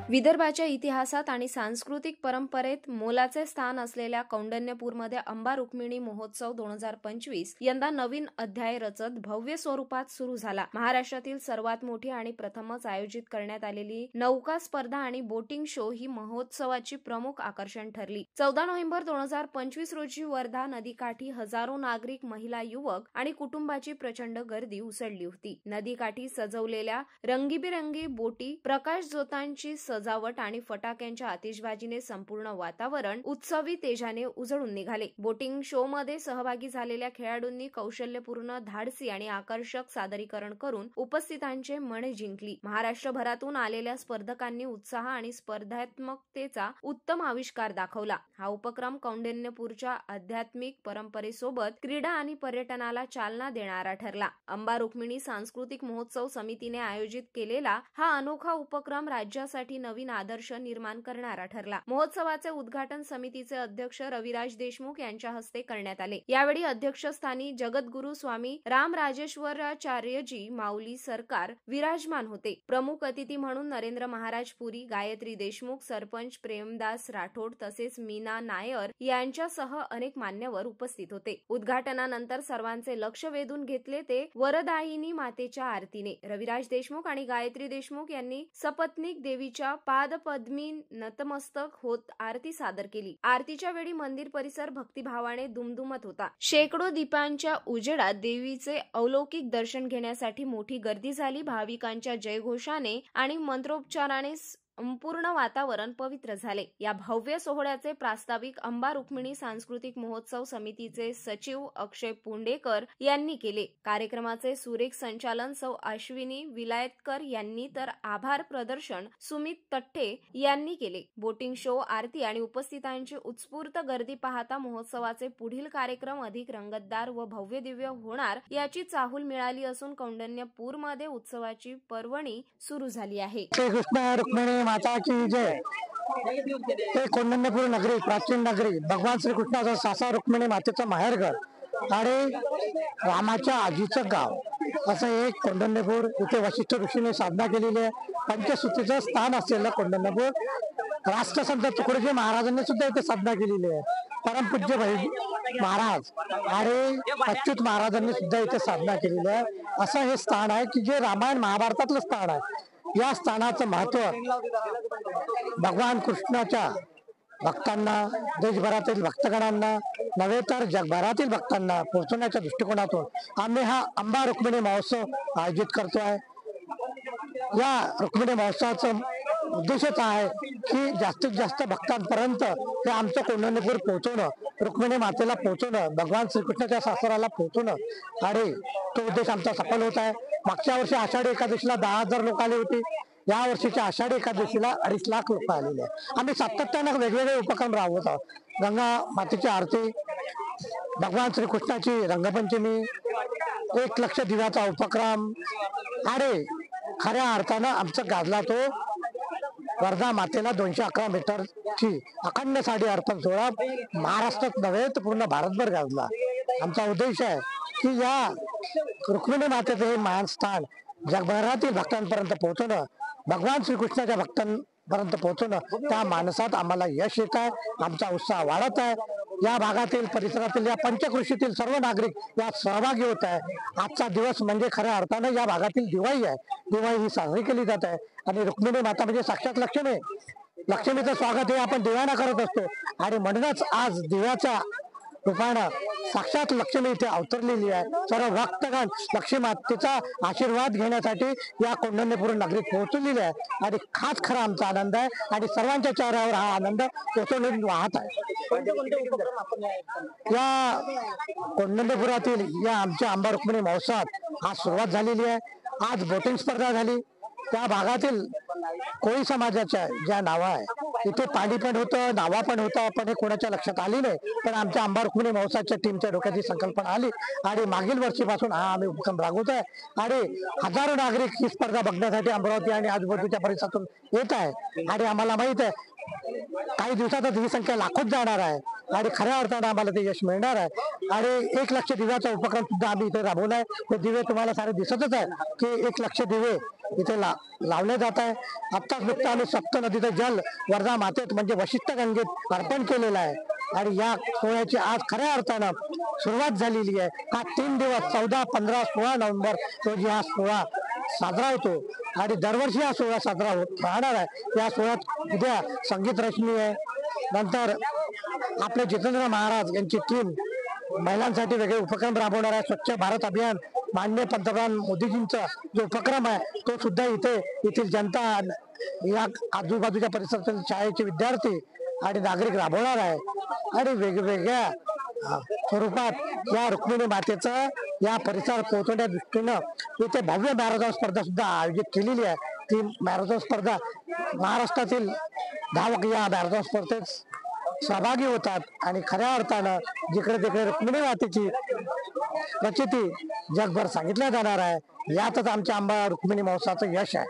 विदर्भाच्या इतिहासात आणि सांस्कृतिक परंपरेत मोलाचे स्थान असलेल्या कौंडण्यपूरमध्ये अंबा रुक्मिणी महोत्सव 2025 यंदा नवीन अध्याय रचत भव्य स्वरूपात सुरू झाला। महाराष्ट्रातील सर्वात मोठी आणि प्रथमच आयोजित करण्यात आलेली नौका स्पर्धा आणि बोटिंग शो ही महोत्सवाची प्रमुख आकर्षण ठरली। 14 नोव्हेंबर 2025 रोजी वर्धा नदीकाठी हजारो नागरिक, महिला, युवक आणि कुटुंबाची प्रचंड गर्दी उसळली होती। नदीकाठी सजवलेल्या रंगीबिरंगी बोटी, प्रकाशझोतांची सजावट आणि फटाक्यांच्या आतिषबाजीने संपूर्ण वातावरण उत्सवी तेजाने उजळून निघाले। बोटिंग शो मध्ये सहभागी झालेल्या खेळाडूंनी कौशल्यपूर्ण, धाडसी आणि आकर्षक सादरीकरण करून उपस्थितांचे मने जिंकली। महाराष्ट्रभरातून आलेल्या स्पर्धकांनी उत्साह आणि स्पर्धात्मकतेचा उत्तम आविष्कार दाखवला। हा उपक्रम कौंडण्यपूरच्या आध्यात्मिक परंपरेसोबत क्रीडा आणि पर्यटनाला चालना देणारा ठरला। अंबा रुक्मिणी सांस्कृतिक महोत्सव समितीने आयोजित केलेला हा अनोखा उपक्रम राज्यासाठी नवीन आदर्श निर्माण करणारा ठरला। महोत्सवाचे उद्घाटन समितीचे अध्यक्ष रविराज देशमुख यांच्या हस्ते करण्यात आले। यावेळी अध्यक्षस्थानी जगद्गुरु स्वामी रामराजेश्वराचार्यजी माऊली सरकार विराजमान होते। प्रमुख अतिथी म्हणून नरेंद्र महाराज पुरी, गायत्री देशमुख, सरपंच प्रेमदास राठोड तसेच मीना नायर यांच्यासह अनेक मान्यवर उपस्थित होते। उद्घाटनानंतर सर्वांचे लक्ष वेधून घेतले ते वरदायिनी मातेच्या आरतीने। रविराज देशमुख आणि गायत्री देशमुख यांनी सपत्नीक देवीच्या पादपद्मी नतमस्तक होत आरती सादर केली। आरतीच्या वेळी मंदिर परिसर भक्तिभावाने दुमदुमत होता। शेकडो दीपांच्या उजेडात देवीचे अलौकिक दर्शन घेण्यासाठी मोठी गर्दी झाली। भाविकांच्या जयघोषाने आणि मंत्रोच्चाराने संपूर्ण वातावरण पवित्र झाले। या भव्य सोहळ्याचे प्रास्ताविक अंबा रुक्मिणी सांस्कृतिक महोत्सव समितीचे सचिव अक्षय पुंडेकर यांनी केले। कार्यक्रमाचे सुरेख संचालन सौ अश्विनी विलायतकर यांनी तर आभार प्रदर्शन सुमित तट्टे यांनी केले। बोटिंग शो, आरती आणि उपस्थितांची उत्स्फूर्त गर्दी पाहता महोत्सवाचे पुढील कार्यक्रम अधिक रंगतदार व भव्य दिव्य होणार याची चाहूल मिळाली असून कौंडण्यपूरमध्ये उत्सवाची पर्वणी सुरू झाली आहे। कृष्ण रुक्मिणी माता की जय। हे कौंडण्यपूर नगरी, प्राचीन नगरी, भगवान श्रीकृष्णाचा सासा रुक्मिणी मातेचं माहेरघर आणि रामाच्या आजीचं गाव असं एक कौंडण्यपूर। इथे वशिष्ठ ऋषीने साधना केलेली आहे। पंचसूत्रीचं स्थान असलेलं कौंडण्यपूर। राष्ट्रसंत तुकडोजी महाराजांनी सुद्धा इथे साधना केलेली आहे। परमपूज्य महाराज आणि अच्युत महाराजांनी सुद्धा इथे साधना केलेली आहे। असं हे स्थान आहे की जे रामायण महाभारतातलं स्थान आहे। या स्थानाचं महत्व भगवान कृष्णाच्या भक्तांना, देशभरातील भक्तगणांना नव्हे तर जगभरातील भक्तांना पोहोचवण्याच्या दृष्टिकोनातून आम्ही हा अंबा रुक्मिणी महोत्सव आयोजित करतोय। या रुक्मिणी महोत्सवाचा उद्देशच आहे की जास्तीत जास्त भक्तांपर्यंत हे आमचं कौंडण्यपूर पोहोचवणं, रुक्मिणी मातेला पोहोचवणं, भगवान श्रीकृष्णाच्या सासराला पोहोचवणं आणि तो उद्देश आमचा सफल होत आहे। मागच्या वर्षी आषाढी एकादशीला 10,000 लोक आले होते। या वर्षीच्या आषाढी एकादशीला 2.5 लाख लोक आलेले आहेत। आम्ही सातत्यानं वेगवेगळे उपक्रम राबवत आहोत। गंगा मातेची आरती, भगवान श्रीकृष्णाची रंगपंचमी, 1 लक्ष दिव्याचा उपक्रम आणि खऱ्या अर्थानं आमचं गाजला तो वर्धा मातेला 211 मीटरची अखंड साडी अर्पण सोहळा महाराष्ट्रात नव्हे तर पूर्ण भारतभर गाजला। आमचा उद्देश आहे की या रुक्मिणी मातेचं हे महान स्थान जगभरातील भक्तांपर्यंत पोहोचवणं, भगवान श्रीकृष्णाच्या भक्तांपर्यंत पोहोचवणं। त्या मानसात आम्हाला यश येत आहे, आमचा उत्साह वाढत आहे। या भागातील, परिसरातील, या पंचकृषीतील सर्व नागरिक यात सहभागी होत आहे। आजचा दिवस म्हणजे खऱ्या अर्थानं या भागातील दिवाळी आहे। दिवाळी ही साजरी केली जात आहे आणि रुक्मिणी माता म्हणजे साक्षात लक्ष्मी। लक्ष्मीचं स्वागत हे आपण दिव्यानं करत असतो आणि म्हणूनच आज दिव्याच्या रूपानं साक्षात लक्ष्मी इथे अवतरलेली आहे। सर्व भक्तगण लक्ष्मी मातेचा आशीर्वाद घेण्यासाठी या कौंडण्यपूर नगरीत पोहोचलेली आहे आणि खास खरा आमचा आनंद आहे आणि सर्वांच्या चेहऱ्यावर हा आनंद पोहोचवून वाहत आहे। या कौंडण्यपुरातील या आमच्या अंबा रुक्मिणी महोत्सवात आज सुरुवात झालेली आहे। आज बोटिंग स्पर्धा झाली। त्या भागातील कोळी समाजाच्या ज्या नावा आहे इथे पाणी पण होतं, नावा पण होतं, पण हे कोणाच्या लक्षात आली नाही। पण आमच्या अंबा रुक्मिणी महोत्सवाच्या टीमच्या डोक्यात ही संकल्पना आली आणि मागील वर्षीपासून हा आम्ही उपक्रम राबवत आहे आणि हजारो नागरिक ही स्पर्धा बघण्यासाठी अमरावती आणि आजूबाजूच्या परिसरातून येत आहे आणि आम्हाला माहित आहे काही दिवसातच ही संख्या लाखोत जाणार आहे। आणि खऱ्या अर्थानं आम्हाला ते यश मिळणार आहे. आणि 1,00,000 दिव्याचा उपक्रम सुद्धा आम्ही इथे राबवलाय. हे दिवे तुम्हाला सारे दिसतच आहे की 1,00,000 दिवे इथे लावले जात आहे. आत्ताच नुकतं आम्ही सप्त नदीचं जल वर्धा मातेत म्हणजे वशिष्ठ गंगेत अर्पण केलेलं आहे. आणि या सोहळ्याची आज खऱ्या अर्थानं सुरुवात झालेली आहे. हा 3 दिवस 14, 15, 16 नोव्हेंबर रोजी हा सोहळा साजरा होतो आणि दरवर्षी हा सोहळा साजरा होत राहणार आहे. या सोहळ्यात उद्या संगीत रचनी आहे. नंतर आपले जितेंद्र महाराज यांची टीम महिलांसाठी वेगळे उपक्रम राबवणार आहे. स्वच्छ भारत अभियान माननीय पंतप्रधान मोदीजींचा जो उपक्रम आहे तो सुद्धा येथील जनता या आजूबाजूच्या परिसरातील शाळेचे विद्यार्थी आणि नागरिक राबवणार आहे. आणि वेगवेगळ्या स्वरूपात या रुक्मिणी मातेचं या परिसरात पोहोचवण्याच्या दृष्टीनं इथे भव्य मॅरेथॉन स्पर्धा सुद्धा आयोजित केलेली आहे. ती मॅरेथॉन स्पर्धा महाराष्ट्रातील धावक या मॅरेथॉन स्पर्धेत सहभागी होतात आणि खऱ्या अर्थानं जिकडे तिकडे रुक्मिणी मातेची प्रचिती जगभर सांगितल्या जाणार आहे. यातच आमच्या आंबा रुक्मिणी महोत्सवाचं यश आहे.